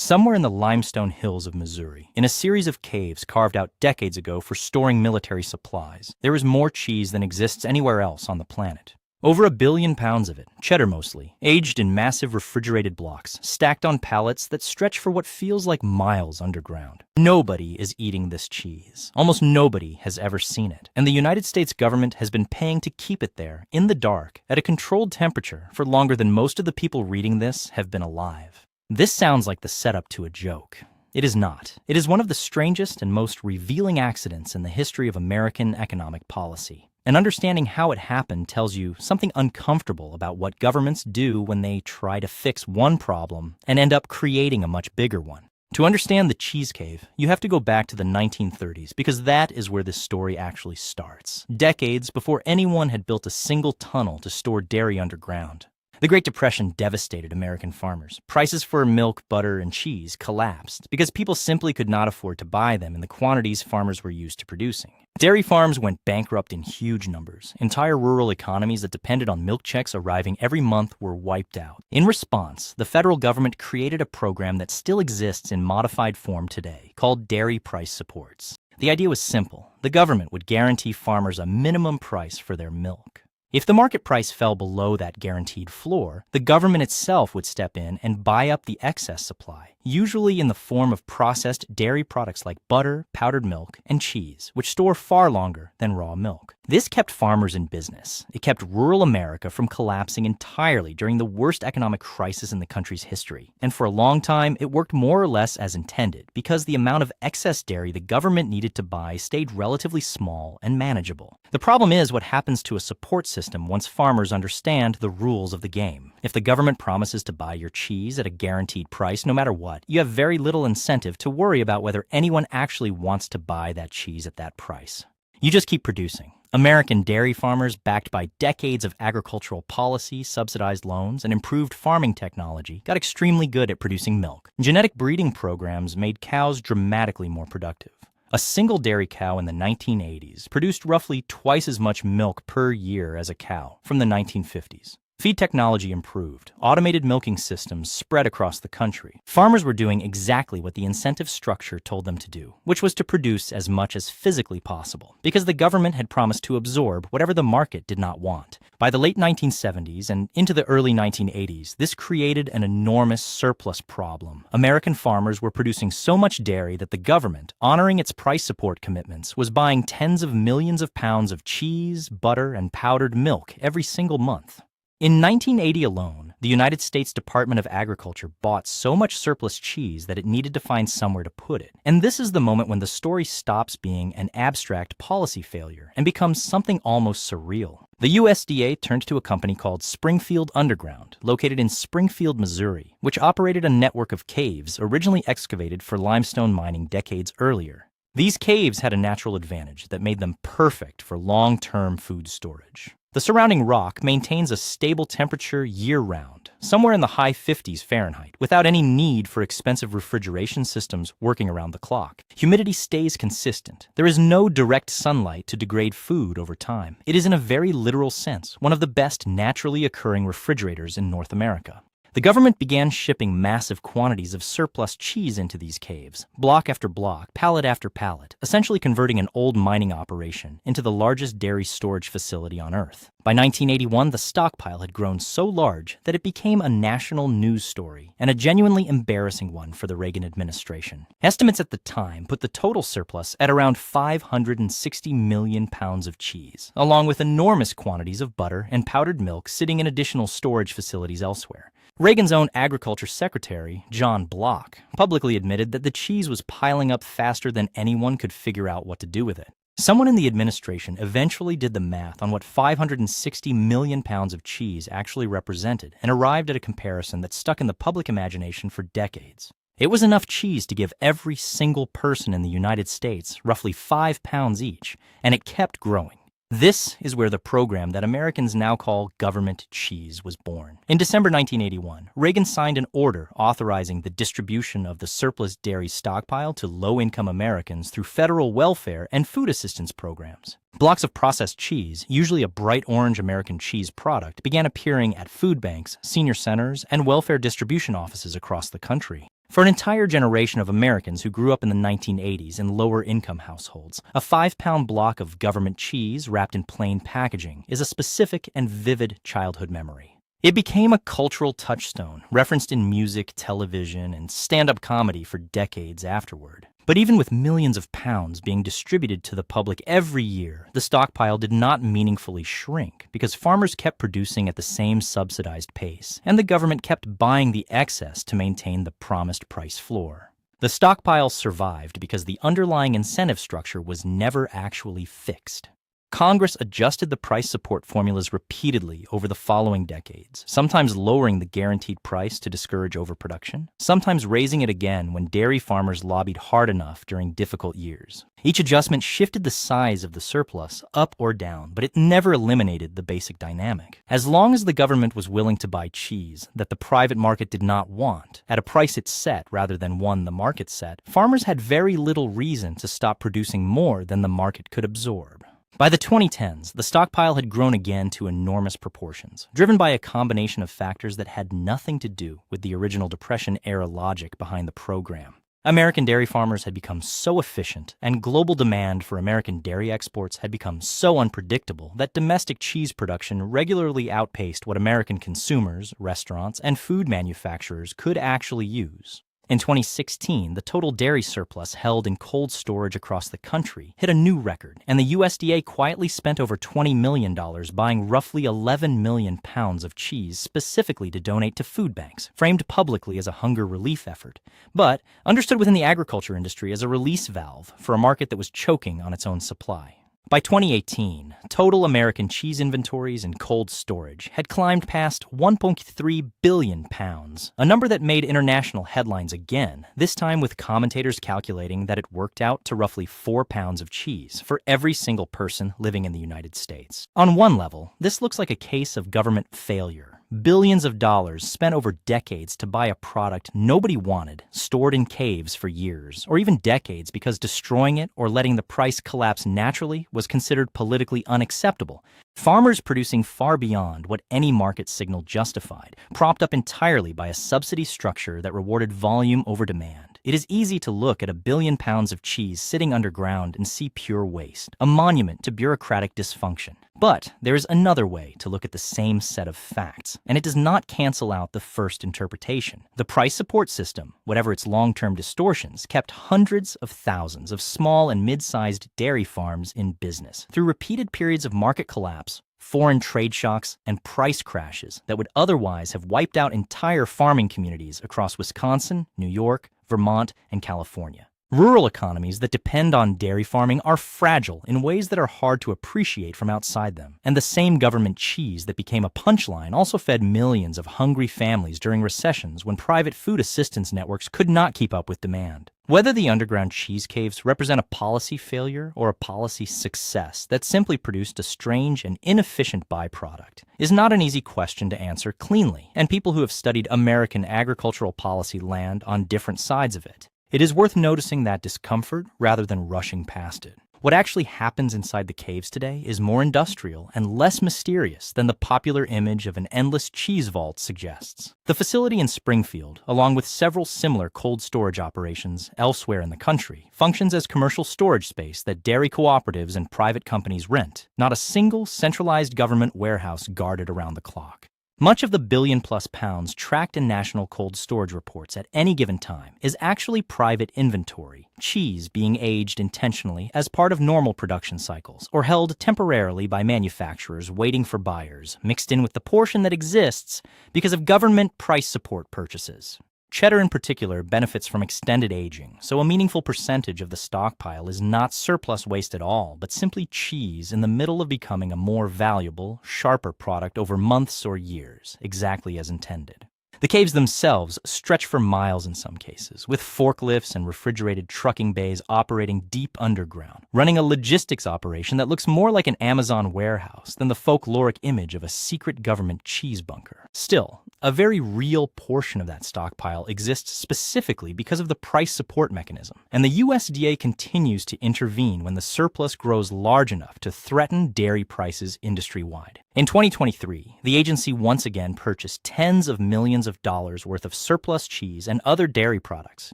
Somewhere in the limestone hills of Missouri, in a series of caves carved out decades ago for storing military supplies, there is more cheese than exists anywhere else on the planet. Over 1 billion pounds of it, cheddar mostly, aged in massive refrigerated blocks, stacked on pallets that stretch for what feels like miles underground. Nobody is eating this cheese. Almost nobody has ever seen it. And the United States government has been paying to keep it there, in the dark, at a controlled temperature, for longer than most of the people reading this have been alive. This sounds like the setup to a joke. It is not. It is one of the strangest and most revealing accidents in the history of American economic policy. And understanding how it happened tells you something uncomfortable about what governments do when they try to fix one problem and end up creating a much bigger one. To understand the cheese cave, you have to go back to the 1930s because that is where this story actually starts, decades before anyone had built a single tunnel to store dairy underground. The Great Depression devastated American farmers. Prices for milk, butter, and cheese collapsed because people simply could not afford to buy them in the quantities farmers were used to producing. Dairy farms went bankrupt in huge numbers. Entire rural economies that depended on milk checks arriving every month were wiped out. In response, the federal government created a program that still exists in modified form today, called dairy price supports. The idea was simple. The government would guarantee farmers a minimum price for their milk. If the market price fell below that guaranteed floor, the government itself would step in and buy up the excess supply, usually in the form of processed dairy products like butter, powdered milk, and cheese, which store far longer than raw milk. This kept farmers in business. It kept rural America from collapsing entirely during the worst economic crisis in the country's history. And for a long time, it worked more or less as intended because the amount of excess dairy the government needed to buy stayed relatively small and manageable. The problem is what happens to a support system once farmers understand the rules of the game. If the government promises to buy your cheese at a guaranteed price no matter what, you have very little incentive to worry about whether anyone actually wants to buy that cheese at that price. You just keep producing. American dairy farmers, backed by decades of agricultural policy, subsidized loans, and improved farming technology, got extremely good at producing milk. Genetic breeding programs made cows dramatically more productive. A single dairy cow in the 1980s produced roughly twice as much milk per year as a cow from the 1950s. Feed technology improved. Automated milking systems spread across the country. Farmers were doing exactly what the incentive structure told them to do, which was to produce as much as physically possible, because the government had promised to absorb whatever the market did not want. By the late 1970s and into the early 1980s, this created an enormous surplus problem. American farmers were producing so much dairy that the government, honoring its price support commitments, was buying tens of millions of pounds of cheese, butter, and powdered milk every single month. In 1980 alone, the United States Department of Agriculture bought so much surplus cheese that it needed to find somewhere to put it. And this is the moment when the story stops being an abstract policy failure and becomes something almost surreal. The USDA turned to a company called Springfield Underground, located in Springfield, Missouri, which operated a network of caves originally excavated for limestone mining decades earlier. These caves had a natural advantage that made them perfect for long-term food storage. The surrounding rock maintains a stable temperature year-round, somewhere in the high 50s Fahrenheit, without any need for expensive refrigeration systems working around the clock. Humidity stays consistent. There is no direct sunlight to degrade food over time. It is, in a very literal sense, one of the best naturally occurring refrigerators in North America. The government began shipping massive quantities of surplus cheese into these caves, block after block, pallet after pallet, essentially converting an old mining operation into the largest dairy storage facility on Earth. By 1981, the stockpile had grown so large that it became a national news story, and a genuinely embarrassing one for the Reagan administration. Estimates at the time put the total surplus at around 560 million pounds of cheese, along with enormous quantities of butter and powdered milk sitting in additional storage facilities elsewhere. Reagan's own agriculture secretary, John Block, publicly admitted that the cheese was piling up faster than anyone could figure out what to do with it. Someone in the administration eventually did the math on what 560 million pounds of cheese actually represented and arrived at a comparison that stuck in the public imagination for decades. It was enough cheese to give every single person in the United States roughly 5 pounds each, and it kept growing. This is where the program that Americans now call government cheese was born. In December 1981, Reagan signed an order authorizing the distribution of the surplus dairy stockpile to low-income Americans through federal welfare and food assistance programs. Blocks of processed cheese, usually a bright orange American cheese product, began appearing at food banks, senior centers, and welfare distribution offices across the country. For an entire generation of Americans who grew up in the 1980s in lower-income households, a 5-pound block of government cheese wrapped in plain packaging is a specific and vivid childhood memory. It became a cultural touchstone, referenced in music, television, and stand-up comedy for decades afterward. But even with millions of pounds being distributed to the public every year, the stockpile did not meaningfully shrink because farmers kept producing at the same subsidized pace, and the government kept buying the excess to maintain the promised price floor. The stockpile survived because the underlying incentive structure was never actually fixed. Congress adjusted the price support formulas repeatedly over the following decades, sometimes lowering the guaranteed price to discourage overproduction, sometimes raising it again when dairy farmers lobbied hard enough during difficult years. Each adjustment shifted the size of the surplus up or down, but it never eliminated the basic dynamic. As long as the government was willing to buy cheese that the private market did not want, at a price it set rather than one the market set, farmers had very little reason to stop producing more than the market could absorb. By the 2010s, the stockpile had grown again to enormous proportions, driven by a combination of factors that had nothing to do with the original Depression-era logic behind the program. American dairy farmers had become so efficient, and global demand for American dairy exports had become so unpredictable that domestic cheese production regularly outpaced what American consumers, restaurants, and food manufacturers could actually use. In 2016, the total dairy surplus held in cold storage across the country hit a new record, and the USDA quietly spent over $20 million buying roughly 11 million pounds of cheese specifically to donate to food banks, framed publicly as a hunger relief effort, but understood within the agriculture industry as a release valve for a market that was choking on its own supply. By 2018, total American cheese inventories in cold storage had climbed past 1.3 billion pounds, a number that made international headlines again, this time with commentators calculating that it worked out to roughly 4 pounds of cheese for every single person living in the United States. On one level, this looks like a case of government failure. Billions of dollars spent over decades to buy a product nobody wanted, stored in caves for years, or even decades because destroying it or letting the price collapse naturally was considered politically unacceptable. Farmers producing far beyond what any market signal justified, propped up entirely by a subsidy structure that rewarded volume over demand. It is easy to look at a billion pounds of cheese sitting underground and see pure waste, a monument to bureaucratic dysfunction. But there is another way to look at the same set of facts, and it does not cancel out the first interpretation. The price support system, whatever its long-term distortions, kept hundreds of thousands of small and mid-sized dairy farms in business through repeated periods of market collapse, foreign trade shocks, and price crashes that would otherwise have wiped out entire farming communities across Wisconsin, New York, Vermont, and California. Rural economies that depend on dairy farming are fragile in ways that are hard to appreciate from outside them. And the same government cheese that became a punchline also fed millions of hungry families during recessions when private food assistance networks could not keep up with demand. Whether the underground cheese caves represent a policy failure or a policy success that simply produced a strange and inefficient byproduct is not an easy question to answer cleanly, and people who have studied American agricultural policy land on different sides of it. It is worth noticing that discomfort rather than rushing past it. What actually happens inside the caves today is more industrial and less mysterious than the popular image of an endless cheese vault suggests. The facility in Springfield, along with several similar cold storage operations elsewhere in the country, functions as commercial storage space that dairy cooperatives and private companies rent, not a single centralized government warehouse guarded around the clock. Much of the billion-plus pounds tracked in national cold storage reports at any given time is actually private inventory, cheese being aged intentionally as part of normal production cycles or held temporarily by manufacturers waiting for buyers, mixed in with the portion that exists because of government price support purchases. Cheddar in particular benefits from extended aging, so a meaningful percentage of the stockpile is not surplus waste at all, but simply cheese in the middle of becoming a more valuable, sharper product over months or years, exactly as intended. The caves themselves stretch for miles in some cases, with forklifts and refrigerated trucking bays operating deep underground, running a logistics operation that looks more like an Amazon warehouse than the folkloric image of a secret government cheese bunker. Still, a very real portion of that stockpile exists specifically because of the price support mechanism, and the USDA continues to intervene when the surplus grows large enough to threaten dairy prices industry-wide. In 2023, the agency once again purchased tens of millions of dollars worth of surplus cheese and other dairy products,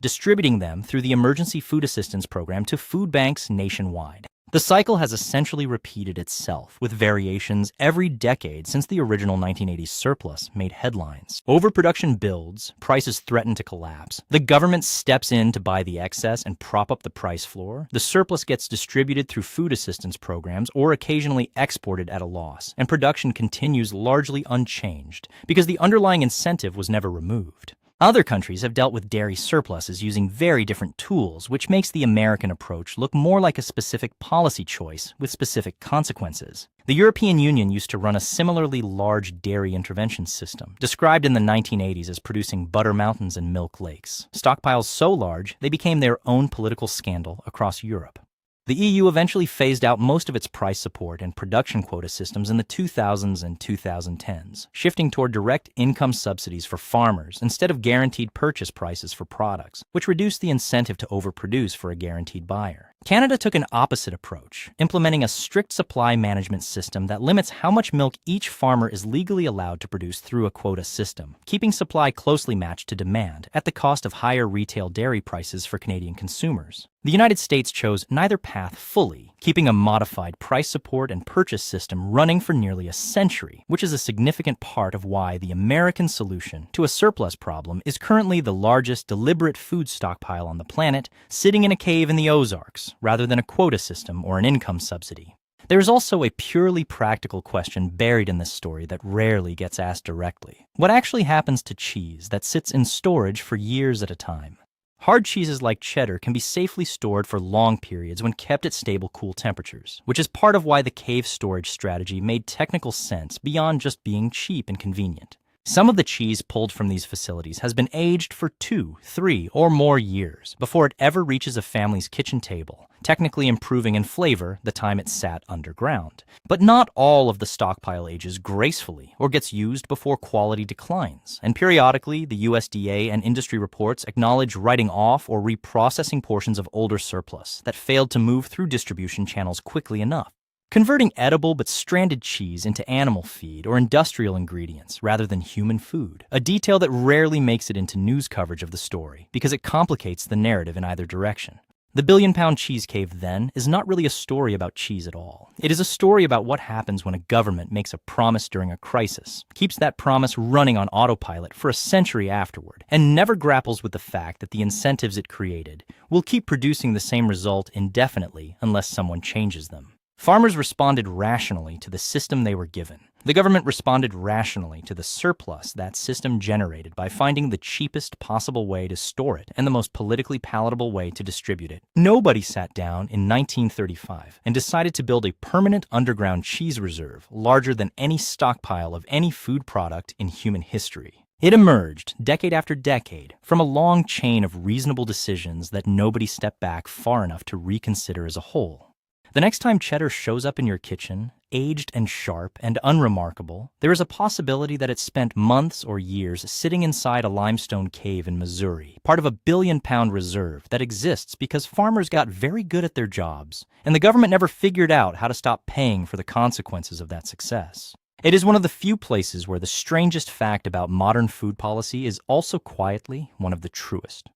distributing them through the Emergency Food Assistance Program to food banks nationwide. The cycle has essentially repeated itself, with variations every decade since the original 1980s surplus made headlines. Overproduction builds, prices threaten to collapse, the government steps in to buy the excess and prop up the price floor, the surplus gets distributed through food assistance programs or occasionally exported at a loss, and production continues largely unchanged because the underlying incentive was never removed. Other countries have dealt with dairy surpluses using very different tools, which makes the American approach look more like a specific policy choice with specific consequences. The European Union used to run a similarly large dairy intervention system, described in the 1980s as producing butter mountains and milk lakes. Stockpiles so large, they became their own political scandal across Europe. The EU eventually phased out most of its price support and production quota systems in the 2000s and 2010s, shifting toward direct income subsidies for farmers instead of guaranteed purchase prices for products, which reduced the incentive to overproduce for a guaranteed buyer. Canada took an opposite approach, implementing a strict supply management system that limits how much milk each farmer is legally allowed to produce through a quota system, keeping supply closely matched to demand at the cost of higher retail dairy prices for Canadian consumers. The United States chose neither path fully, keeping a modified price support and purchase system running for nearly a century, which is a significant part of why the American solution to a surplus problem is currently the largest deliberate food stockpile on the planet, sitting in a cave in the Ozarks, rather than a quota system or an income subsidy. There is also a purely practical question buried in this story that rarely gets asked directly. What actually happens to cheese that sits in storage for years at a time? Hard cheeses like cheddar can be safely stored for long periods when kept at stable, cool temperatures, which is part of why the cave storage strategy made technical sense beyond just being cheap and convenient. Some of the cheese pulled from these facilities has been aged for 2, 3, or more years before it ever reaches a family's kitchen table, technically improving in flavor the time it sat underground. But not all of the stockpile ages gracefully or gets used before quality declines, and periodically the USDA and industry reports acknowledge writing off or reprocessing portions of older surplus that failed to move through distribution channels quickly enough. Converting edible but stranded cheese into animal feed or industrial ingredients rather than human food, a detail that rarely makes it into news coverage of the story because it complicates the narrative in either direction. The billion-pound cheese cave, then, is not really a story about cheese at all. It is a story about what happens when a government makes a promise during a crisis, keeps that promise running on autopilot for a century afterward, and never grapples with the fact that the incentives it created will keep producing the same result indefinitely unless someone changes them. Farmers responded rationally to the system they were given. The government responded rationally to the surplus that system generated by finding the cheapest possible way to store it and the most politically palatable way to distribute it. Nobody sat down in 1935 and decided to build a permanent underground cheese reserve larger than any stockpile of any food product in human history. It emerged, decade after decade, from a long chain of reasonable decisions that nobody stepped back far enough to reconsider as a whole. The next time cheddar shows up in your kitchen, aged and sharp and unremarkable, there is a possibility that it spent months or years sitting inside a limestone cave in Missouri, part of a billion-pound reserve that exists because farmers got very good at their jobs, and the government never figured out how to stop paying for the consequences of that success. It is one of the few places where the strangest fact about modern food policy is also quietly one of the truest.